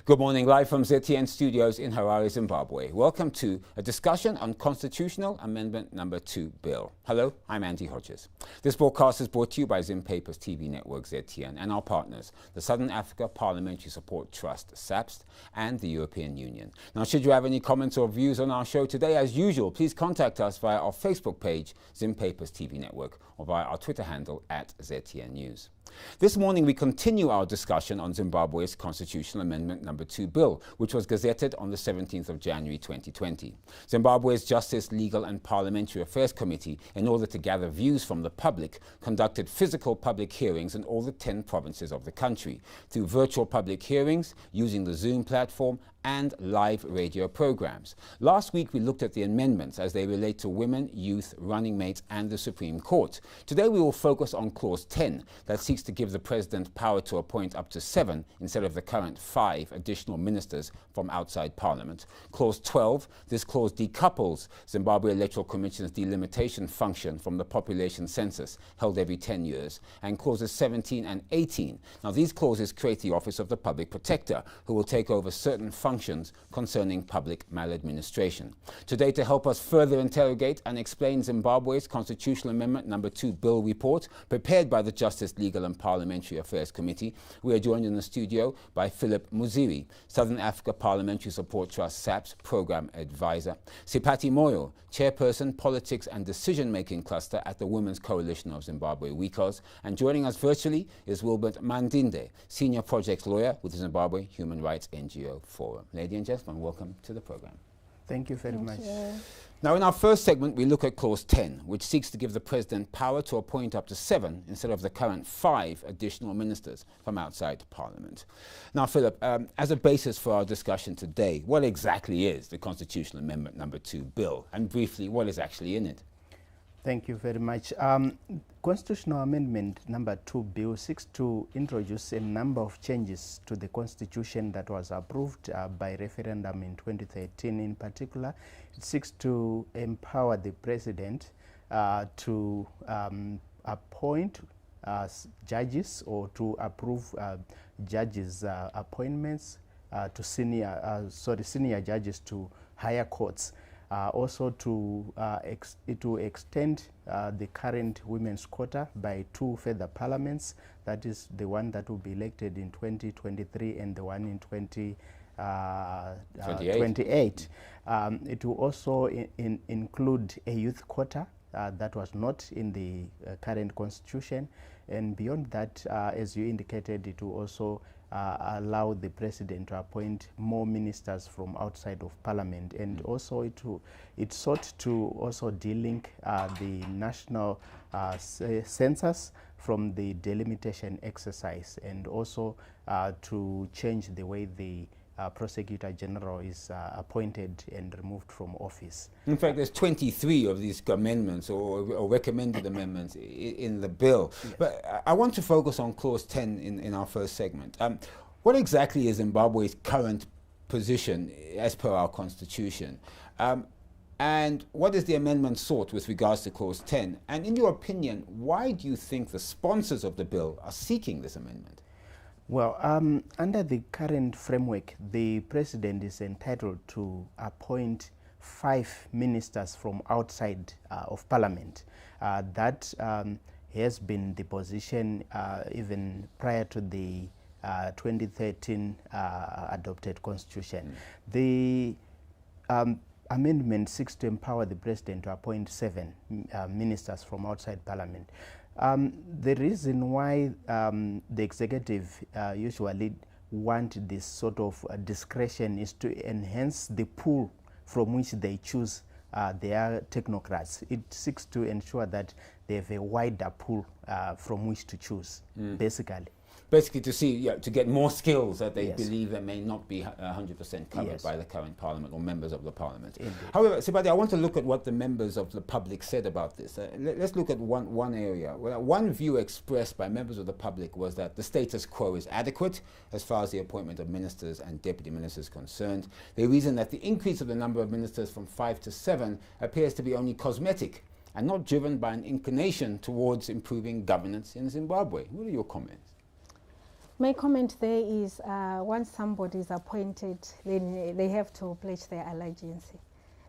Good morning, live from ZTN Studios in Harare, Zimbabwe. Welcome to a discussion on Constitutional Amendment Number 2 Bill. Hello, I'm Andy Hodges. This broadcast is brought to you by SAPST TV Network ZTN and our partners, the Southern Africa Parliamentary Support Trust, SAPST, and the European Union. Now, should you have any comments or views on our show today, as usual, please contact us via our Facebook page, SAPST TV Network, or via our Twitter handle @ZTN News. This morning we continue our discussion on Zimbabwe's Constitutional Amendment Number 2 Bill, which was gazetted on the 17th of January 2020. Zimbabwe's Justice, Legal and Parliamentary Affairs Committee, in order to gather views from the public, conducted physical public hearings in all the 10 provinces of the country, through virtual public hearings, using the Zoom platform, and live radio programs. Last week we looked at the amendments as they relate to women, youth, running mates and the Supreme Court. Today we will focus on Clause 10 that seeks to give the President power to appoint up to 7 instead of the current 5 additional ministers from outside Parliament. Clause 12, this clause decouples Zimbabwe Electoral Commission's delimitation function from the population census held every 10 years. And clauses 17 and 18. Now these clauses create the Office of the Public Protector, who will take over certain functions concerning public maladministration. Today, to help us further interrogate and explain Zimbabwe's Constitutional Amendment Number 2 Bill report, prepared by the Justice, Legal and Parliamentary Affairs Committee, we are joined in the studio by Philip Muziri, Southern Africa Parliamentary Support Trust SAPST Program Advisor, Sipati Moyo, Chairperson, Politics and Decision-Making Cluster at the Women's Coalition of Zimbabwe, WICOS, and joining us virtually is Wilbert Mandinde, Senior Project Lawyer with the Zimbabwe Human Rights NGO Forum. Ladies and gentlemen, welcome to the program. Thank you very much. Now, in our first segment, we look at Clause 10, which seeks to give the President power to appoint up to 7 instead of the current 5 additional ministers from outside Parliament. Now, Philip, as a basis for our discussion today, what exactly is the Constitutional Amendment Number 2 Bill? And briefly, what is actually in it? Thank you very much. Constitutional Amendment Number 2 Bill seeks to introduce a number of changes to the Constitution that was approved by referendum in 2013. In particular, it seeks to empower the President to appoint judges or to approve judges' appointments to senior judges to higher courts. Also to extend the current women's quota by 2 further parliaments, that is the one that will be elected in 2023 and the one in 2028. It will also include a youth quota that was not in the current constitution, and beyond that, as you indicated, it will also allow the President to appoint more ministers from outside of Parliament, and also it sought to also delink the national census from the delimitation exercise, and also to change the way the Prosecutor General is appointed and removed from office. In fact, there's 23 of these amendments or recommended amendments in the bill. Yes. But I want to focus on Clause 10 in our first segment. What exactly is Zimbabwe's current position as per our Constitution? And what is the amendment sought with regards to Clause 10? And in your opinion, why do you think the sponsors of the bill are seeking this amendment? Well, under the current framework, the President is entitled to appoint 5 ministers from outside of Parliament. That has been the position even prior to the 2013 adopted Constitution. The amendment seeks to empower the President to appoint 7 ministers from outside Parliament. The reason why the executive usually want this sort of discretion is to enhance the pool from which they choose their technocrats. It seeks to ensure that they have a wider pool from which to choose, basically. Basically to get more skills that they believe that may not be 100% covered by the current Parliament or members of the Parliament. Indeed. However, Sipati, I want to look at what the members of the public said about this. Let's look at one area. Well, one view expressed by members of the public was that the status quo is adequate as far as the appointment of ministers and deputy ministers is concerned. They reason that the increase of the number of ministers from 5 to 7 appears to be only cosmetic and not driven by an inclination towards improving governance in Zimbabwe. What are your comments? My comment there is once somebody is appointed, then they have to pledge their allegiance.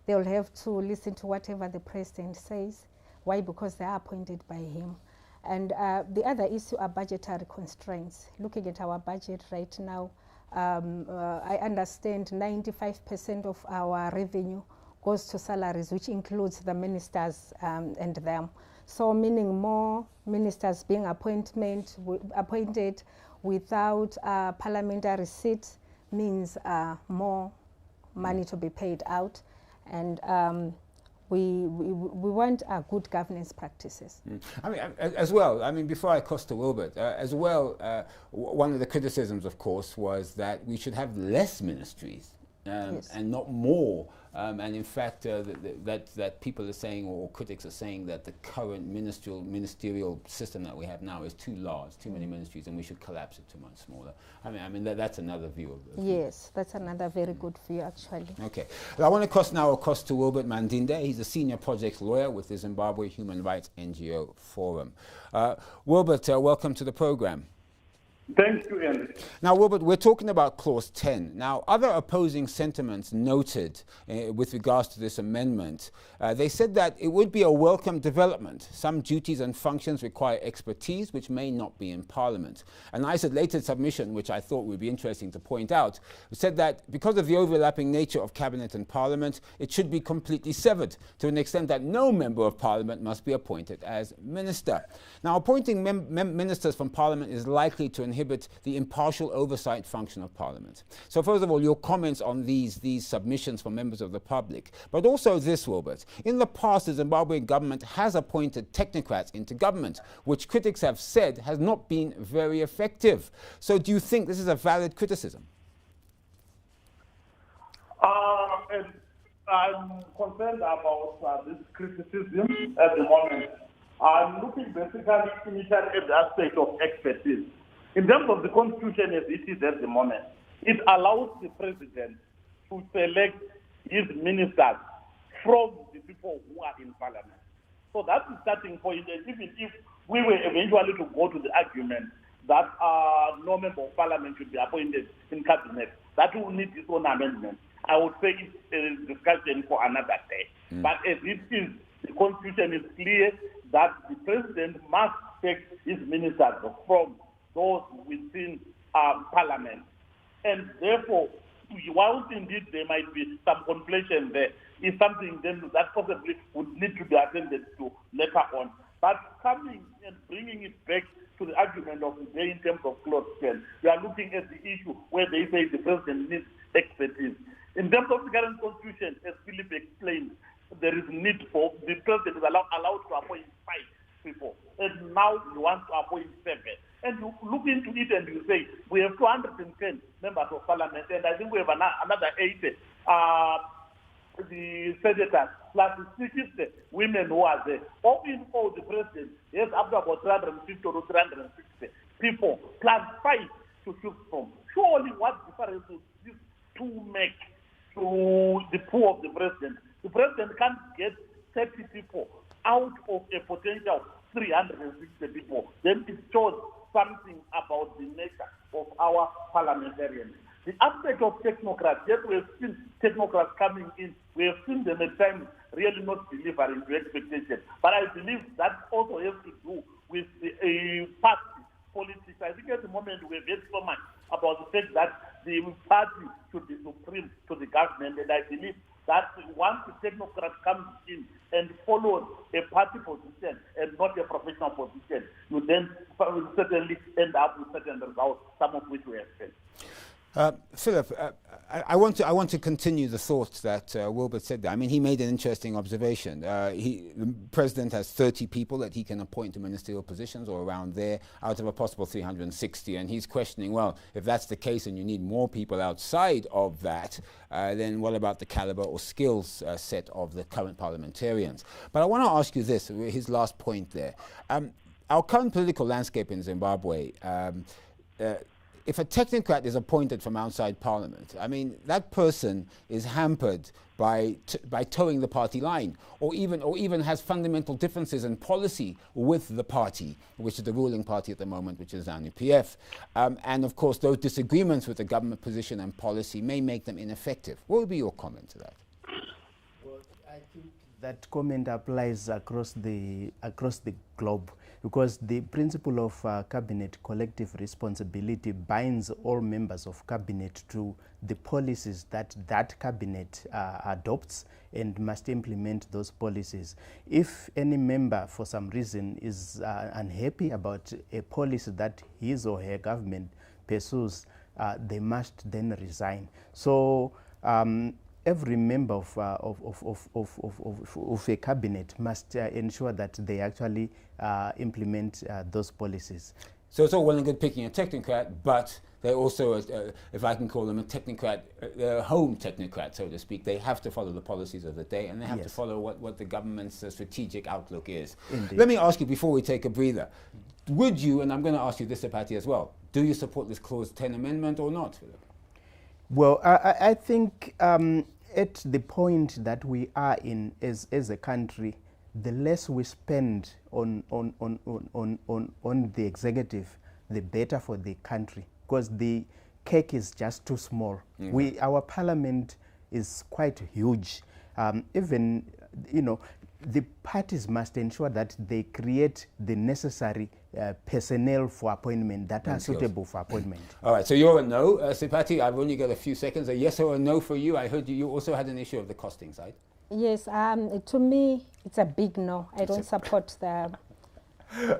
They will have to listen to whatever the president says. Why? Because they are appointed by him. And the other issue are budgetary constraints. Looking at our budget right now, I understand 95% of our revenue goes to salaries, which includes the ministers and them. So meaning more ministers being appointed without parliamentary seats means more money to be paid out. And we want good governance practices. I mean, as well, I mean, before I cross to Wilbert, as well, one of the criticisms, of course, was that we should have less ministries Yes. and not more. And in fact, that people are saying, or critics are saying, that the current ministerial system that we have now is too large, too many ministries, and we should collapse it to much smaller. I mean, that's another view of it. Yes, that's another very good view, actually. Okay. Well, I want to cross now across to Wilbert Mandinde. He's a senior project lawyer with the Zimbabwe Human Rights NGO Forum. Wilbert, welcome to the program. Thank you, Andy. Now, Wilbert, we're talking about Clause 10. Now, other opposing sentiments noted with regards to this amendment, they said that it would be a welcome development. Some duties and functions require expertise, which may not be in Parliament. An isolated submission, which I thought would be interesting to point out, said that because of the overlapping nature of Cabinet and Parliament, it should be completely severed to an extent that no member of Parliament must be appointed as minister. Now, appointing ministers from Parliament is likely to inhibit the impartial oversight function of Parliament. So first of all, your comments on these submissions from members of the public, but also this, Wilbert. In the past, the Zimbabwean government has appointed technocrats into government, which critics have said has not been very effective. So do you think this is a valid criticism? And I'm concerned about this criticism at the moment. I'm looking basically initially at the aspect of expertise. In terms of the Constitution as it is at the moment, it allows the president to select his ministers from the people who are in Parliament. So that's the starting point. And even if we were eventually to go to the argument that no member of Parliament should be appointed in cabinet, that will need its own amendment. I would say it's a discussion for another day. But as it is, the Constitution is clear that the president must take his ministers from those within Parliament. And therefore, whilst indeed there might be some conflation there, is something then that possibly would need to be attended to later on. But coming and bringing it back to the argument of the day in terms of Clause 10, we are looking at the issue where they say the president needs expertise. In terms of the current Constitution, as Philip explained, there is need for the president is allowed to appoint 5 people, and now he wants to appoint 7. And you look into it and you say, we have 210 members of Parliament, and I think we have another 80, the senators, plus the 60 women who are there. All in all, the president has up to about 350 or 360 people, plus 5 to choose from. Surely what difference does these two make to the pool of the president? The president can't get 30 people out of a potential 360 people. Then it shows something about the nature of our parliamentarians. The aspect of technocrats, yes, we have seen technocrats coming in. We have seen them at times really not delivering to expectations. But I believe that also has to do with the party politics. I think at the moment we have heard so much about the fact that the party should be supreme to the government, and I believe that once the technocrat comes in and follows a party position and not a professional position, you then will certainly end up with certain results, some of which we have seen. Philip, I want to continue the thoughts that Wilbert said there. I mean, he made an interesting observation. The president has 30 people that he can appoint to ministerial positions or around there out of a possible 360. And he's questioning, well, if that's the case and you need more people outside of that, then what about the caliber or skills set of the current parliamentarians? But I want to ask you this, his last point there. Our current political landscape in Zimbabwe if a technocrat is appointed from outside Parliament, I mean, that person is hampered by towing the party line, or even has fundamental differences in policy with the party, which is the ruling party at the moment, which is ZANU-PF. And of course, those disagreements with the government position and policy may make them ineffective. What would be your comment to that? Well, I think that comment applies across the globe, because the principle of cabinet collective responsibility binds all members of cabinet to the policies that that cabinet adopts and must implement those policies. If any member for some reason is unhappy about a policy that his or her government pursues, they must then resign. So every member of a cabinet must ensure that they actually implement those policies. So it's all well and good picking a technocrat, but they're also, if I can call them a technocrat, they're a home technocrat, so to speak. They have to follow the policies of the day, and they have to follow what the government's strategic outlook is. Indeed. Let me ask you, before we take a breather, would you, and I'm going to ask you this, Sepati, as well, do you support this Clause 10 amendment or not, Philip? Well, I think at the point that we are in as a country, the less we spend on the executive, the better for the country, because the cake is just too small. Mm-hmm. Our parliament is quite huge. Even, you know, the parties must ensure that they create the necessary personnel for appointment that are suitable for appointment. All right, so you're a no. Sipati, I've only got a few seconds. A yes or a no for you. I heard you also had an issue of the costing side. Yes, to me, it's a big no. I don't support the...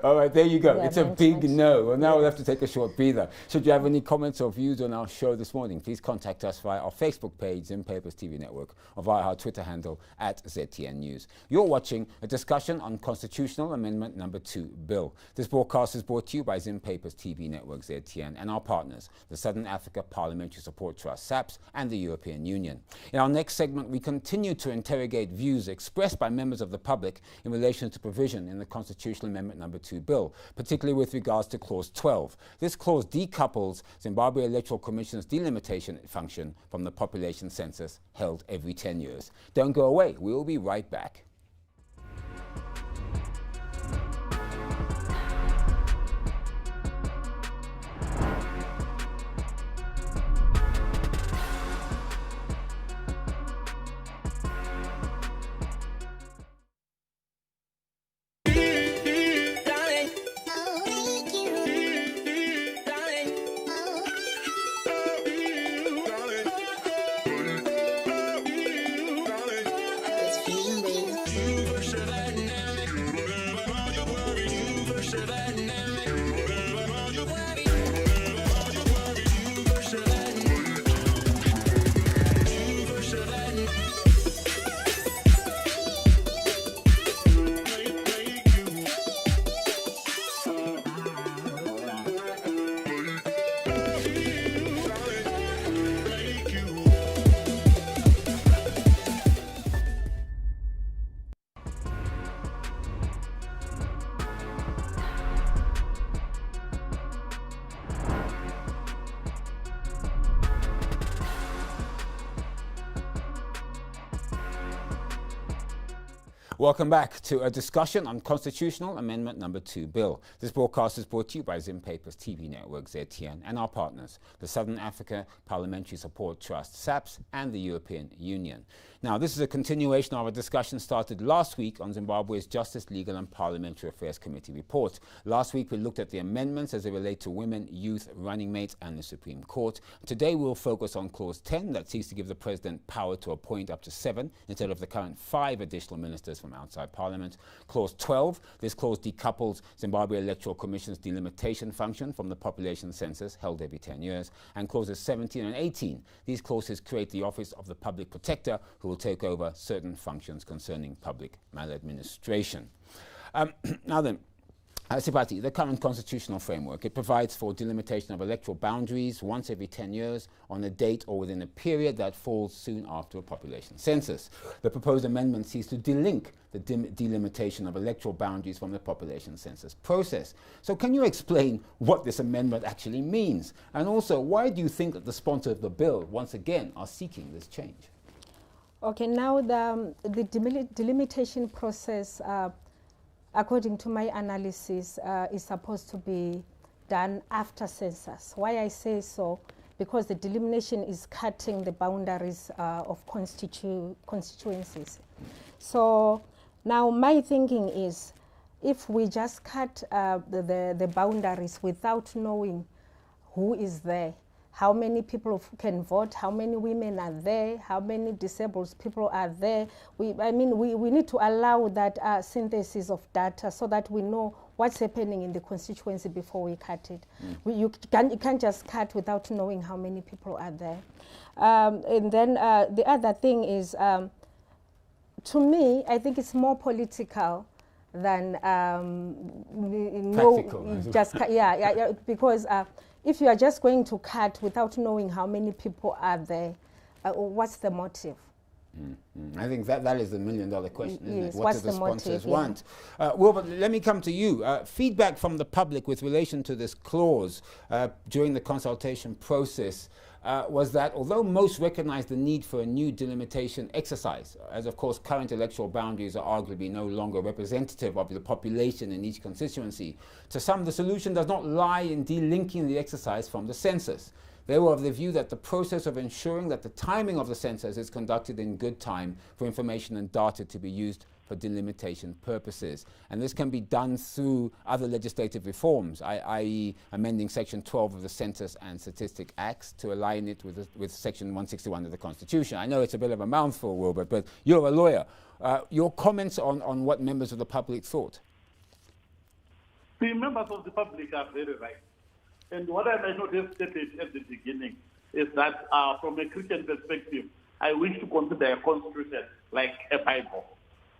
All right, there you go. It's a big no. Well, now we'll have to take a short breather. Should you have any comments or views on our show this morning, please contact us via our Facebook page, Zim Papers TV Network, or via our Twitter handle @ZTN News. You're watching a discussion on Constitutional Amendment Number 2 bill. This broadcast is brought to you by Zim Papers TV Network, ZTN, and our partners, the Southern Africa Parliamentary Support Trust, SAPST, and the European Union. In our next segment, we continue to interrogate views expressed by members of the public in relation to provision in the Constitutional Amendment Number 2 bill, particularly with regards to Clause 12. This clause decouples Zimbabwe Electoral Commission's delimitation function from the population census held every 10 years. Don't go away. We'll be right back. Welcome back to a discussion on Constitutional Amendment Number 2 bill. This broadcast is brought to you by Zim Papers TV Network, ZTN, and our partners, the Southern Africa Parliamentary Support Trust, SAPST, and the European Union. Now, this is a continuation of a discussion started last week on Zimbabwe's Justice, Legal and Parliamentary Affairs Committee report. Last week, we looked at the amendments as they relate to women, youth, running mates, and the Supreme Court. Today, we'll focus on Clause 10 that seeks to give the President power to appoint up to 7 instead of the current 5 additional ministers from outside Parliament. Clause 12, this clause decouples Zimbabwe Electoral Commission's delimitation function from the population census held every 10 years. And clauses 17 and 18, these clauses create the Office of the Public Protector, who will take over certain functions concerning public maladministration. Now then, Sipati, the current constitutional framework, it provides for delimitation of electoral boundaries once every 10 years on a date or within a period that falls soon after a population census. The proposed amendment seeks to delink the delimitation of electoral boundaries from the population census process. So can you explain what this amendment actually means? And also, why do you think that the sponsor of the bill, once again, are seeking this change? Okay, now the delimitation process, according to my analysis, is supposed to be done after census. Why I say so? Because the delimitation is cutting the boundaries of constituencies. So now my thinking is, if we just cut the boundaries without knowing who is there, how many people can vote, how many women are there, how many disabled people are there. We need to allow that synthesis of data so that we know what's happening in the constituency before we cut it. You can't just cut without knowing how many people are there. And then the other thing is, to me, I think it's more political than because if you are just going to cut without knowing how many people are there, what's the motive? I think that is the million-dollar question, isn't yes, it? What do the sponsors want? Wilbert, let me come to you. Feedback from the public with relation to this clause during the consultation process was that although most recognize the need for a new delimitation exercise, as of course current electoral boundaries are arguably no longer representative of the population in each constituency, to some the solution does not lie in delinking the exercise from the census. They were of the view that the process of ensuring that the timing of the census is conducted in good time for information and data to be used for delimitation purposes. And this can be done through other legislative reforms, i.e. amending Section 12 of the Census and Statistic Acts to align it with Section 161 of the Constitution. I know it's a bit of a mouthful, Wilbert, but you're a lawyer. Your comments on what members of the public thought? The members of the public are very right. And what I might not have stated at the beginning is that from a Christian perspective, I wish to consider a constitution like a Bible.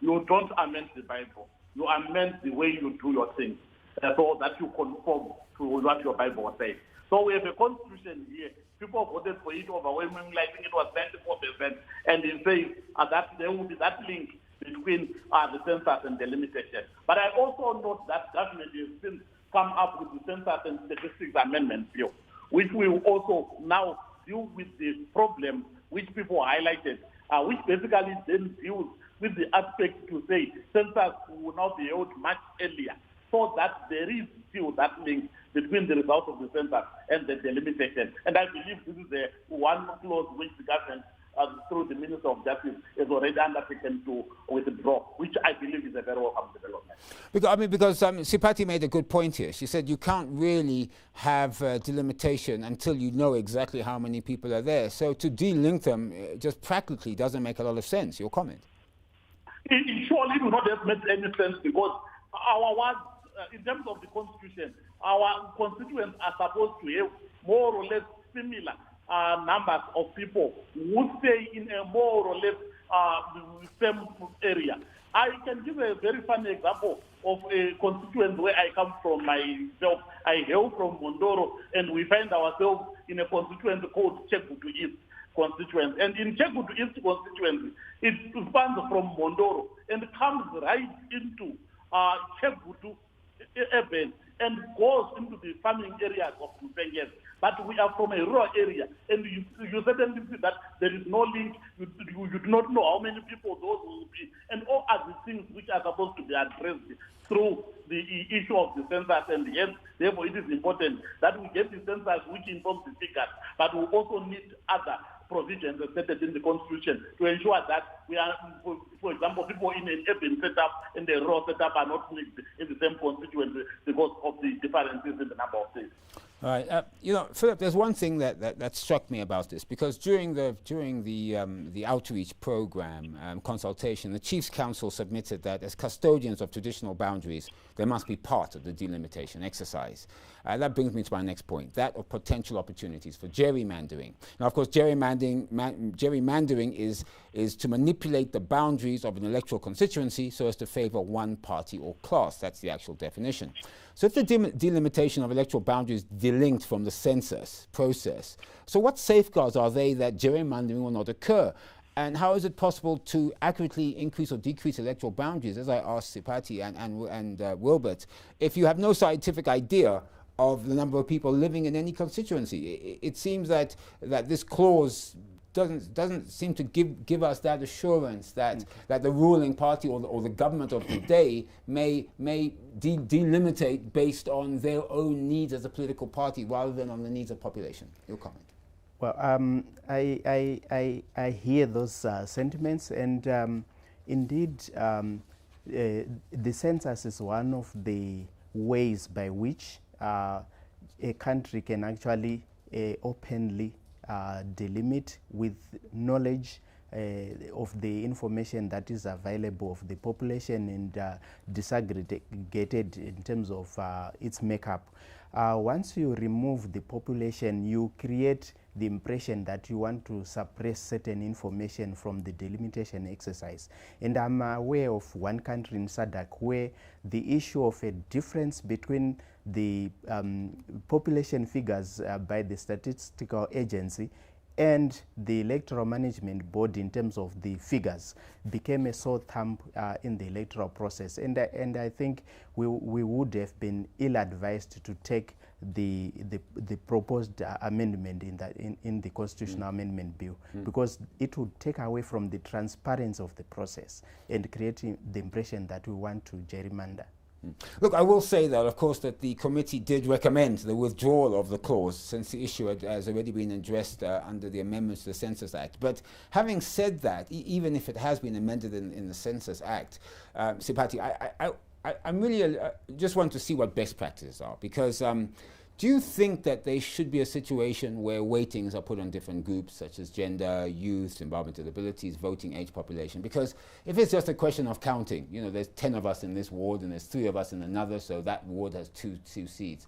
You don't amend the Bible. You amend the way you do your things so that you conform to what your Bible says. So we have a constitution here. People voted for it overwhelmingly. I think it was 94%. And it says that there will be that link between the census and the limitation. But I also note that government has since come up with the Census and Statistics Amendment Bill, which will also now deal with the problem which people highlighted, which basically then deals with the aspect to say census will now be held much earlier, so that there is still that link between the result of the census and the delimitation. And I believe this is the one clause which the government, through the Minister of Justice, is already undertaken to withdraw, which I believe is a very welcome development. Because Sipati made a good point here. She said you can't really have delimitation until you know exactly how many people are there. So to delink them just practically doesn't make a lot of sense. Your comment? It surely do not have made any sense, because our words, in terms of the Constitution, our constituents are supposed to have more or less similar numbers of people who stay in a more or less same area. I can give a very funny example of a constituent where I come from myself. I hail from Mondoro, and we find ourselves in a constituency called Chekutu East constituency. And in Chekutu East constituency, it spans from Mondoro and comes right into Chekutu urban and goes into the farming areas of Mpenges. But we are from a rural area, and you certainly see that there is no link. You do not know how many people those will be, and all other things which are supposed to be addressed through the issue of the census. And yes, therefore it is important that we get the census which informs the figures, but we also need other provisions stated in the Constitution to ensure that we are, for example, people in an urban setup and a rural setup are not mixed in the same constituency because of the differences in the number of states. All right. You know, Philip, there's one thing that struck me about this, because during the outreach program consultation, the Chiefs Council submitted that as custodians of traditional boundaries, they must be part of the delimitation exercise. That brings me to my next point, that of potential opportunities for gerrymandering. Now, of course, gerrymandering is to manipulate the boundaries of an electoral constituency so as to favor one party or class. That's the actual definition. So if the delimitation of electoral boundaries delinked from the census process, so what safeguards are they that gerrymandering will not occur? And how is it possible to accurately increase or decrease electoral boundaries, as I asked Sipati and Wilbert, if you have no scientific idea of the number of people living in any constituency? It seems that this clause doesn't seem to give us that assurance that the ruling party or the government of the day may delimitate based on their own needs as a political party rather than on the needs of population. Your comment. Well, I hear those sentiments, and indeed the census is one of the ways by which a country can actually openly delimit with knowledge of the information that is available of the population and disaggregated in terms of its makeup. Once you remove the population, you create the impression that you want to suppress certain information from the delimitation exercise. And I'm aware of one country in SADC where the issue of a difference between the population figures by the statistical agency and the electoral management board in terms of the figures became a sore thumb in the electoral process. And I think we would have been ill-advised to take the proposed amendment in the constitutional amendment bill, because it would take away from the transparency of the process and creating the impression that we want to gerrymander. Look, I will say that, of course, that the committee did recommend the withdrawal of the clause, since the issue has already been addressed under the amendments to the Census Act. But having said that, even if it has been amended in the Census Act, Sipati, I really just want to see what best practices are, because do you think that there should be a situation where weightings are put on different groups, such as gender, youth, environmental abilities, voting age, population? Because if it's just a question of counting, you know, there's 10 of us in this ward and there's 3 of us in another, so that ward has two seats.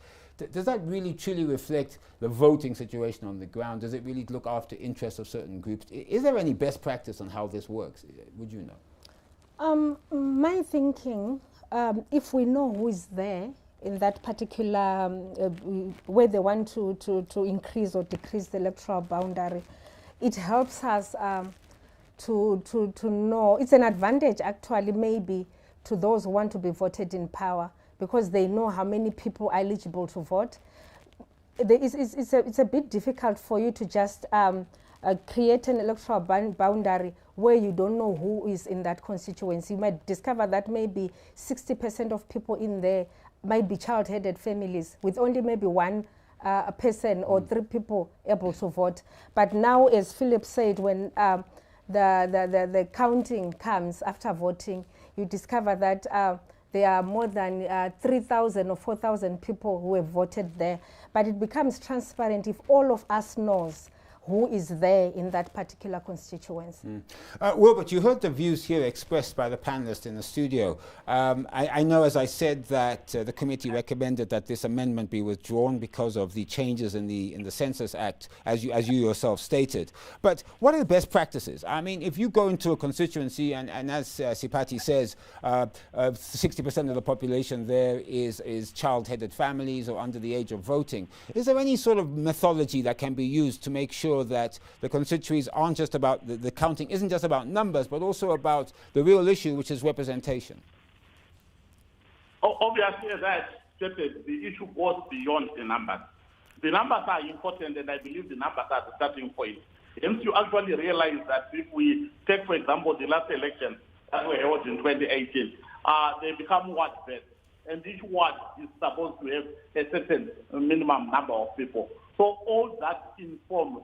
Does that really truly reflect the voting situation on the ground? Does it really look after interests of certain groups? Is there any best practice on how this works? Would you know? My thinking, if we know who is there in that particular where they want to increase or decrease the electoral boundary, it helps us to know. It's an advantage actually maybe to those who want to be voted in power, because they know how many people are eligible to vote. It's a bit difficult for you to just create an electoral boundary where you don't know who is in that constituency. You might discover that maybe 60% of people in there might be child-headed families with only maybe one person or 3 people able to vote. But now, as Philip said, when the counting comes after voting, you discover that there are more than 3,000 or 4,000 people who have voted there. But it becomes transparent if all of us knows who is there in that particular constituency. Wilbert, you heard the views here expressed by the panelists in the studio. I know, as I said, that the committee recommended that this amendment be withdrawn because of the changes in the Census Act, as you yourself stated. But what are the best practices? I mean, if you go into a constituency and as Sipati says, 60% of the population there is child-headed families or under the age of voting, is there any sort of methodology that can be used to make sure that the constituencies aren't just about the counting, isn't just about numbers, but also about the real issue, which is representation? Obviously, as I stated, the issue goes beyond the numbers. The numbers are important, and I believe the numbers are the starting point. Hence, you actually realize that if we take, for example, the last election that were held in 2018, they become ward-based, and each ward is supposed to have a certain minimum number of people. So all that informs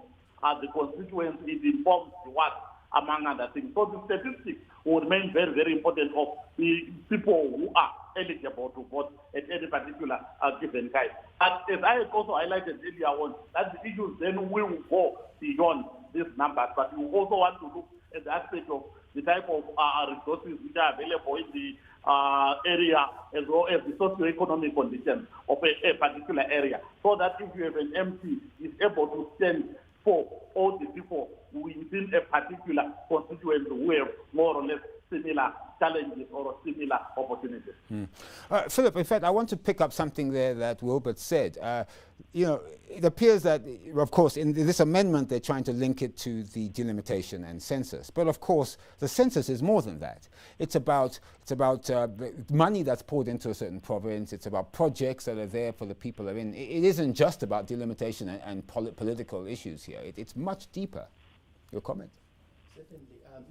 the constituency, it informs the ward, among other things. So the statistics will remain very, very important of the people who are eligible to vote at any particular given time. But as I also highlighted earlier on, that the issues then will go beyond these numbers, but we also want to look at the aspect of the type of resources which are available in the area, as well as the socio-economic conditions of a particular area, so that if you have an MC, is able to stand for all the people within a particular constituency who have more or less similar challenges or similar opportunities. Philip, in fact, I want to pick up something there that Wilbert said. You know, it appears that, of course, in this amendment, they're trying to link it to the delimitation and census. But of course, the census is more than that. It's about the money that's poured into a certain province. It's about projects that are there for the people that are in. It isn't just about delimitation and political issues here. It's much deeper. Your comment? Certainly.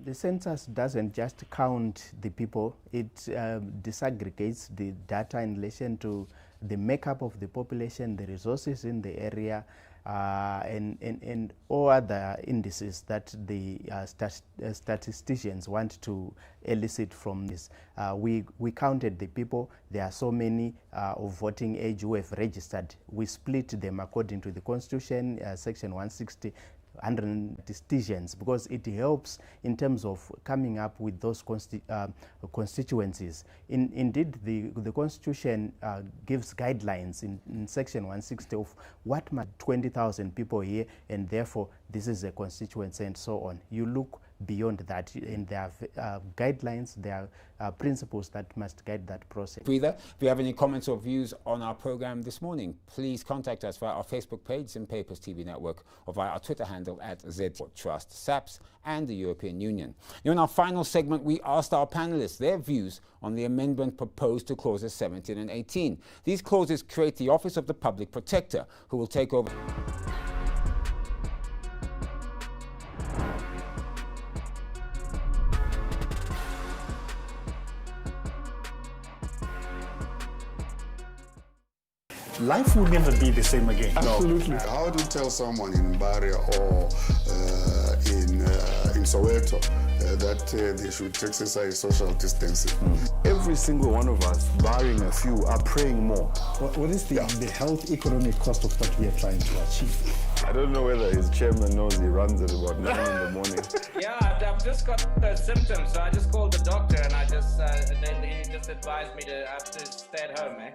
The census doesn't just count the people, it disaggregates the data in relation to the makeup of the population, the resources in the area, and all other indices that the statisticians want to elicit from this. We counted the people. There are so many of voting age who have registered. We split them according to the Constitution, Section 160. 100 statisticians, because it helps in terms of coming up with those constituencies. Indeed, the Constitution gives guidelines in Section 160 of what 20,000 people here, and therefore this is a constituency and so on. You look beyond that, and there are guidelines, there are principles that must guide that process. If you have any comments or views on our program this morning, please contact us via our Facebook page, Zim Papers TV Network, or via our Twitter handle at ZTrust, SAPST, and the European Union. In our final segment, we asked our panelists their views on the amendment proposed to clauses 17 and 18. These clauses create the Office of the Public Protector, who will take over. Life will never be the same again. Absolutely. How do you tell someone in Barria or in Soweto that they should exercise social distancing? Every single one of us, barring a few, are praying more. What is the health economic cost of what we are trying to achieve? I don't know whether his chairman knows he runs at about 9 in the morning. Yeah, I've just got the symptoms, so I just called the doctor and then he just advised me to have to stay at home, eh?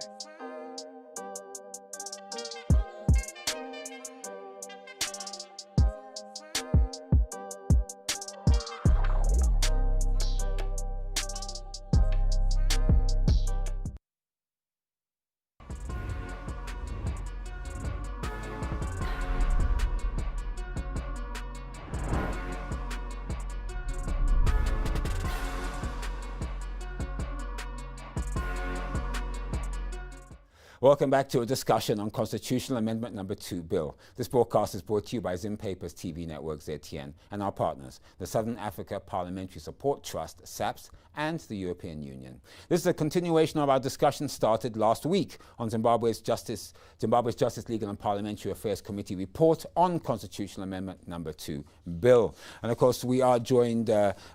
Welcome back to a discussion on Constitutional Amendment Number 2 Bill. This broadcast is brought to you by Zim Papers TV Network, ZTN, and our partners, the Southern Africa Parliamentary Support Trust, SAPST, and the European Union. This is a continuation of our discussion started last week on Zimbabwe's Justice Legal and Parliamentary Affairs Committee report on Constitutional Amendment Number 2 Bill. And of course, we are joined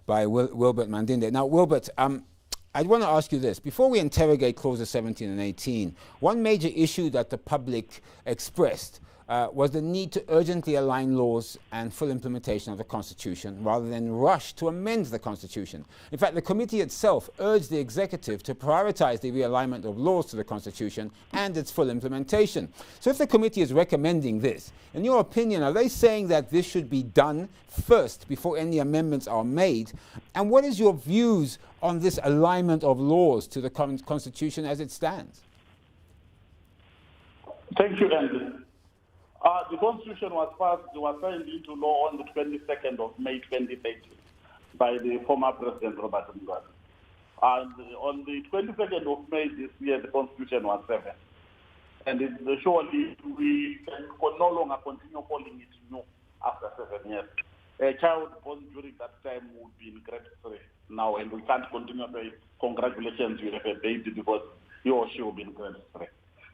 by Wilbert Mandinde. Now, Wilbert, I want to ask you this. Before we interrogate clauses 17 and 18, one major issue that the public expressed was the need to urgently align laws and full implementation of the Constitution rather than rush to amend the Constitution. In fact, the committee itself urged the executive to prioritize the realignment of laws to the Constitution and its full implementation. So if the committee is recommending this, in your opinion, are they saying that this should be done first before any amendments are made? And what is your views on this alignment of laws to the Constitution as it stands? Thank you, Andy. The Constitution was signed into law on the 22nd of May 2013 by the former President Robert Mugabe. And on the 22nd of May this year, the Constitution was seven. And surely we can no longer continue calling it new after 7 years. A child born during that time would be in grade 3 now, and we can't continue to say, congratulations, you have a baby, because he or she will be in grade 3.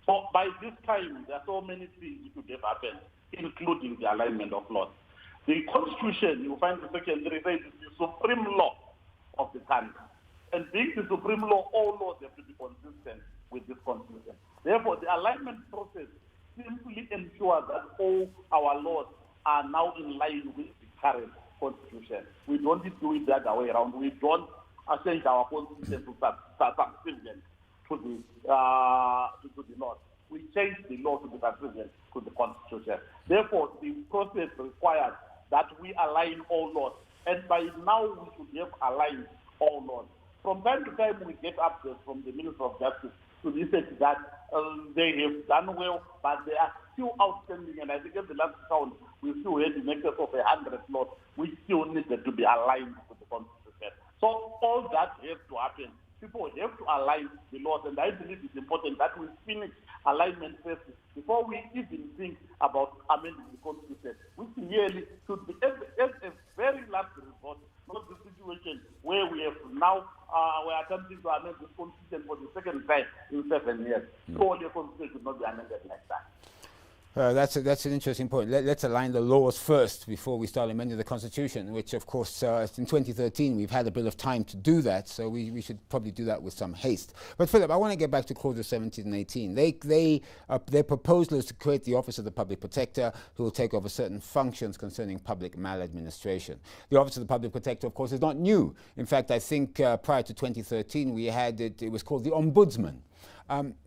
So by this time, there are so many things that could have happened, including the alignment of laws. The Constitution, you find the Section 3 says, is the supreme law of the country. And being the supreme law, all laws have to be consistent with this constitution. Therefore, the alignment process simply ensures that all our laws are now in line with the current constitution. We don't do it the other way around. We don't change our constitution to subservient to the law. We change the law to be subservient to the constitution. Therefore, the process requires that we align all laws. And by now, we should have aligned all laws. From time to time, we get updates from the Minister of Justice to the effect that they have done well, but they are still outstanding. And I think at the last count, we still had in excess of 100 laws which still needed to be aligned with the Constitution. So all that has to happen. People have to align the laws, and I believe it's important that we finish alignment first before we even think about amending the Constitution, which really should be as a very last resort, not the situation where we have now we're attempting to amend the Constitution for the second time in 7 years. So the Constitution should not be amended like that. That's an interesting point. Let's align the laws first before we start amending the Constitution, which, of course, in 2013 we've had a bit of time to do that, so we should probably do that with some haste. But Philip, I want to get back to clauses 17 and 18. Their proposal is to create the Office of the Public Protector, who will take over certain functions concerning public maladministration. The Office of the Public Protector, of course, is not new. In fact, I think prior to 2013 we had it was called the Ombudsman.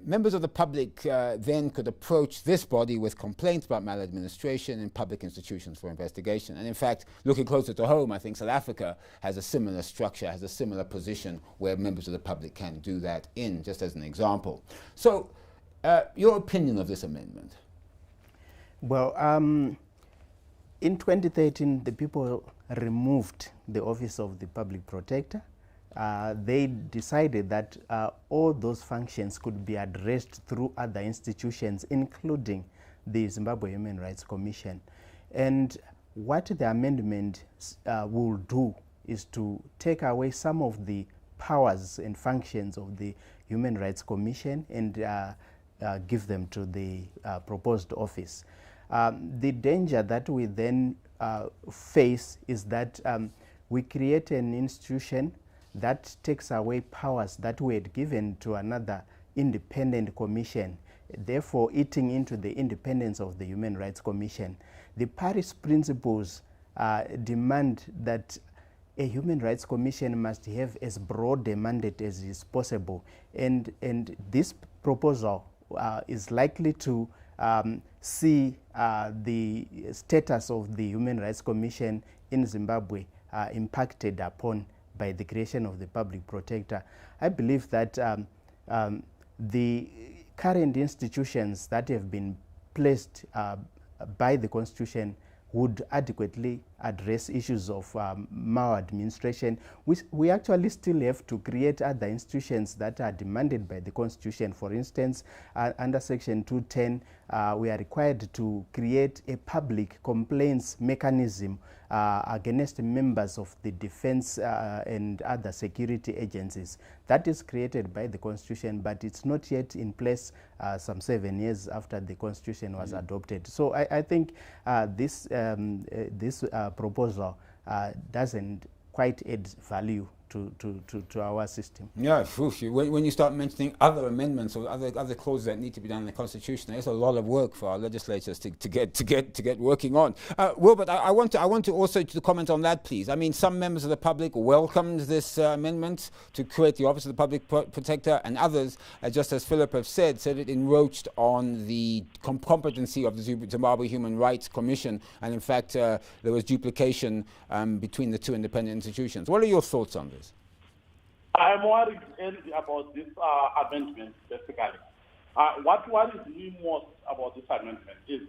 Members of the public then could approach this body with complaints about maladministration in public institutions for investigation. And in fact, looking closer to home, I think South Africa has a similar structure, has a similar position where members of the public can do that in, just as an example. So, your opinion of this amendment? Well, in 2013, the people removed the Office of the Public Protector. They decided that all those functions could be addressed through other institutions, including the Zimbabwe Human Rights Commission. And what the amendment will do is to take away some of the powers and functions of the Human Rights Commission and give them to the proposed office. The danger that we then face is that we create an institution that takes away powers that we had given to another independent commission, therefore eating into the independence of the Human Rights Commission. The Paris Principles demand that a Human Rights Commission must have as broad a mandate as is possible, and this proposal is likely to see the status of the Human Rights Commission in Zimbabwe impacted upon by the creation of the Public Protector. I believe that the current institutions that have been placed by the Constitution would adequately address issues of maladministration. We actually still have to create other institutions that are demanded by the Constitution. For instance, under Section 210, we are required to create a public complaints mechanism against members of the defense and other security agencies. That is created by the Constitution, but it's not yet in place some 7 years after the Constitution was adopted. So I think this proposal doesn't quite add value to our system. Yeah, when you start mentioning other amendments or other clauses that need to be done in the Constitution, there's a lot of work for our legislators to get working on. Wilbert, I want to also to comment on that, please. I mean, some members of the public welcomed this amendment to create the Office of the Public Protector, and others, just as Philip have said it encroached on the competency of the Zimbabwe Human Rights Commission, and in fact, there was duplication between the two independent institutions. What are your thoughts on this? I'm worried about this amendment, basically. What worries me most about this amendment is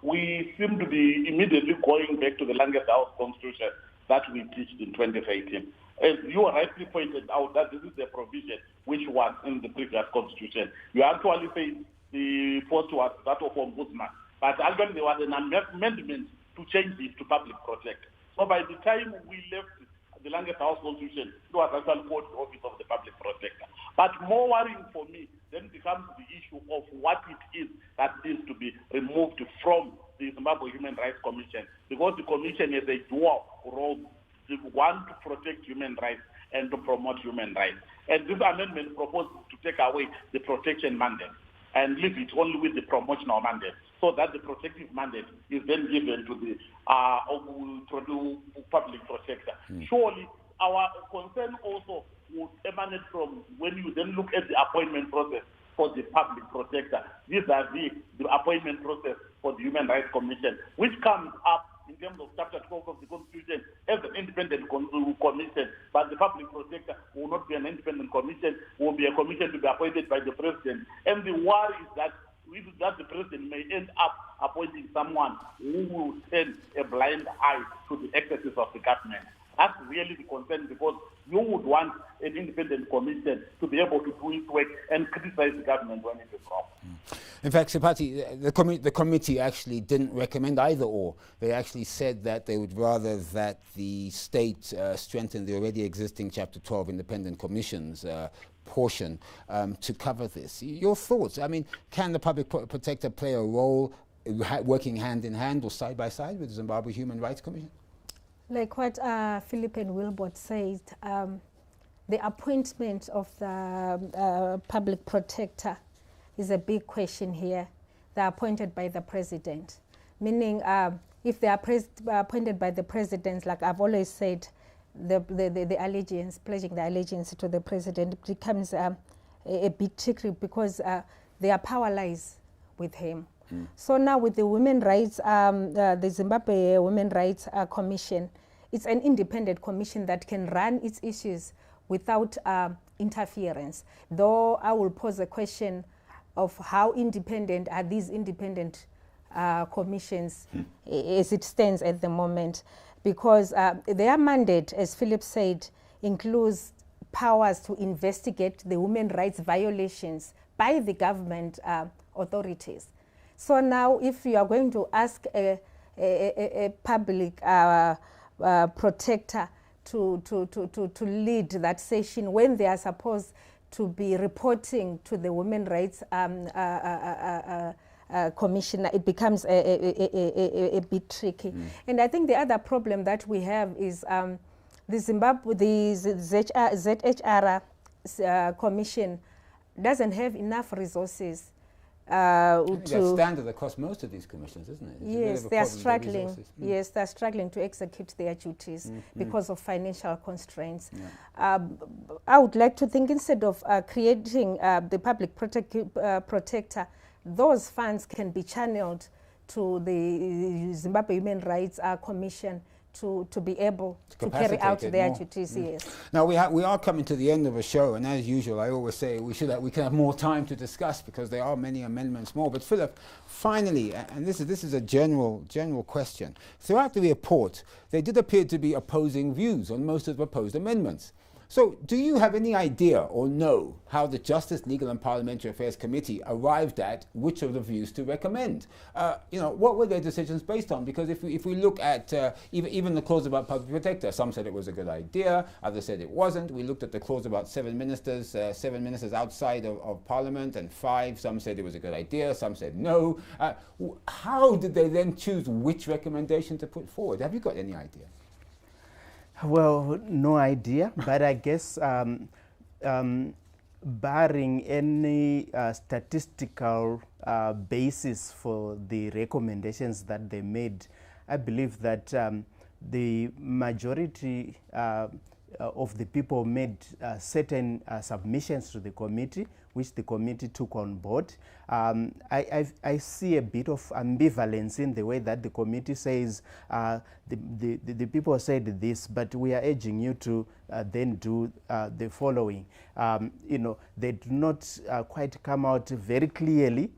we seem to be immediately going back to the Lancaster House Constitution that we teached in 2018. As you rightly pointed out, that this is a provision which was in the previous Constitution. You actually say the post was that of Ombudsman, but actually there was an amendment to change it to Public Protector. So by the time we left the Lancaster House Constitution, it was actually called the Office of the Public Protector. But more worrying for me then becomes the issue of what it is that needs to be removed from the Zimbabwe Human Rights Commission, because the Commission has a dual role want to protect human rights and to promote human rights. And this amendment proposes to take away the protection mandate and leave it only with the promotional mandate, so that the protective mandate is then given to the public protector. Surely, our concern also would emanate from when you then look at the appointment process for the public protector vis-a-vis the appointment process for the Human Rights Commission, which comes up in terms of Chapter 12 of the Constitution as an independent commission, but the public protector will not be an independent commission, will be a commission to be appointed by the president. And the worry is that the president may end up appointing someone who will turn a blind eye to the excesses of the government. That's really the concern, because you would want an independent commission to be able to do its work and criticize the government when it is wrong. In fact, Sipati, the committee actually didn't recommend either or. They actually said that they would rather that the state strengthen the already existing Chapter 12 independent commissions portion to cover this. Your thoughts? I mean, can the public protector play a role working hand in hand or side by side with the Zimbabwe Human Rights Commission? Like what Philip and Wilbert said, the appointment of the public protector is a big question here. They're appointed by the president, meaning if they are appointed by the president, like I've always said, the allegiance, pledging the allegiance to the president becomes a bit tricky, because their power lies with him. So now with the women rights, the Zimbabwe Women Rights Commission, it's an independent commission that can run its issues without interference. Though I will pose a question of how independent are these independent commissions as it stands at the moment, because their mandate, as Philip said, includes powers to investigate the human rights violations by the government authorities. So now if you are going to ask a public protector to lead that session when they are supposed to be reporting to the Women Rights Commissioner, it becomes a bit tricky. And I think the other problem that we have is the ZHR Commission doesn't have enough resources that's standard across most of these commissions, isn't it? Yes, they are struggling. Yes, they're struggling to execute their duties because of financial constraints. I would like to think, instead of creating the public protector, those funds can be channeled to the Zimbabwe Human Rights Commission to be able to carry out their duties. Yes. Now we are coming to the end of a show, and as usual, I always say we can have more time to discuss, because there are many amendments more. But Philip, finally, and this is a general question. Throughout the report, there did appear to be opposing views on most of the proposed amendments. So, do you have any idea or know how the Justice, Legal and Parliamentary Affairs Committee arrived at which of the views to recommend? What were their decisions based on? Because if we look at even the clause about public protector, some said it was a good idea, others said it wasn't. We looked at the clause about 7 ministers outside of Parliament, and 5. Some said it was a good idea, some said no. How did they then choose which recommendation to put forward? Have you got any idea? Well, no idea, but I guess barring any statistical basis for the recommendations that they made, I believe that the majority of the people made certain submissions to the committee, which the committee took on board. I see a bit of ambivalence in the way that the committee says the people said this, but we are urging you to then do the following. They do not quite come out very clearly,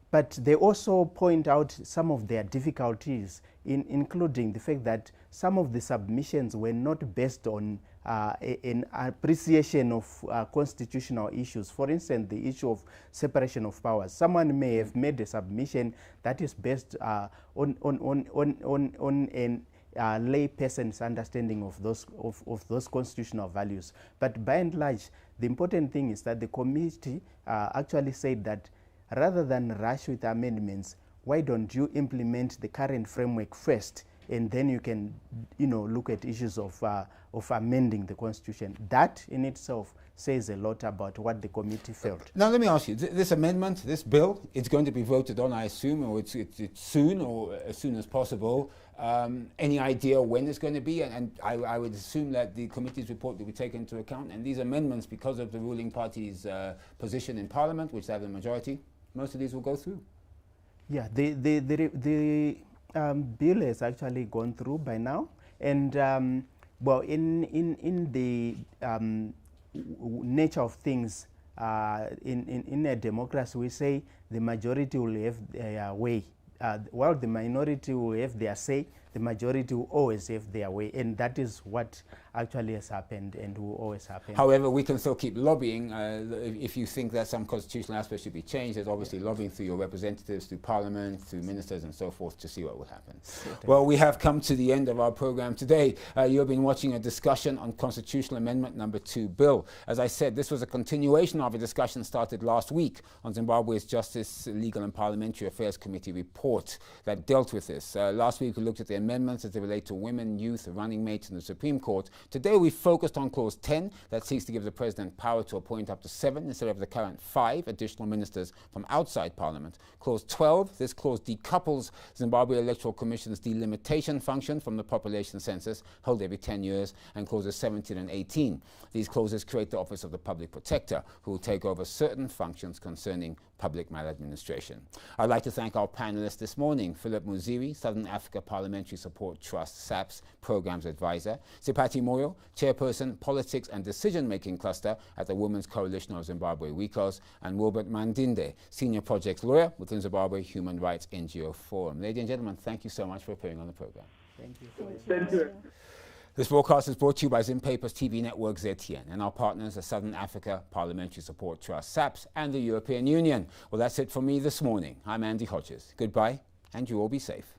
but they also point out some of their difficulties, including the fact that some of the submissions were not based on an appreciation of constitutional issues. For instance, the issue of separation of powers. Someone may have made a submission that is based on a lay person's understanding of those constitutional values. But by and large, the important thing is that the committee actually said that rather than rush with amendments, why don't you implement the current framework first and then you can, look at issues of amending the constitution. That in itself says a lot about what the committee felt. Now let me ask you, this amendment, this bill, it's going to be voted on, I assume, or it's soon, or as soon as possible. Any idea when it's going to be? And I would assume that the committee's report will be taken into account, and these amendments, because of the ruling party's position in Parliament, which they have the majority, most of these will go through. Yeah, the bill has actually gone through by now, and well, in the nature of things, in a democracy, we say the majority will have their way, while the minority will have their say. The majority will always have their way, and that is what actually has happened and will always happen. However, we can still keep lobbying. If you think that some constitutional aspects should be changed, there's obviously lobbying through your representatives, through Parliament, through ministers and so forth to see what will happen. Well, we have come to the end of our program today. You have been watching a discussion on Constitutional Amendment number 2 bill. As I said, this was a continuation of a discussion started last week on Zimbabwe's Justice, Legal and Parliamentary Affairs Committee report that dealt with this. Last week we looked at the amendments as they relate to women, youth, running mates in the Supreme Court. Today we focused on Clause 10 that seeks to give the President power to appoint up to 7 instead of the current 5 additional ministers from outside Parliament. Clause 12, this clause decouples Zimbabwe Electoral Commission's delimitation function from the population census held every 10 years, and clauses 17 and 18. These clauses create the Office of the Public Protector, who will take over certain functions concerning public maladministration. I'd like to thank our panelists this morning: Philip Muziri, Southern Africa Parliamentary Support Trust SAPST Programs Advisor; Sipati Moyo, Chairperson, Politics and Decision-Making Cluster at the Women's Coalition of Zimbabwe, WICOS; and Wilbert Mandinde, Senior Projects Lawyer within Zimbabwe Human Rights NGO Forum. Ladies and gentlemen, thank you so much for appearing on the program. Thank you. Thank you. This broadcast is brought to you by Zimpapers TV Network ZTN and our partners, the Southern Africa Parliamentary Support Trust, SAPS, and the European Union. Well, that's it for me this morning. I'm Andy Hodges. Goodbye, and you all be safe.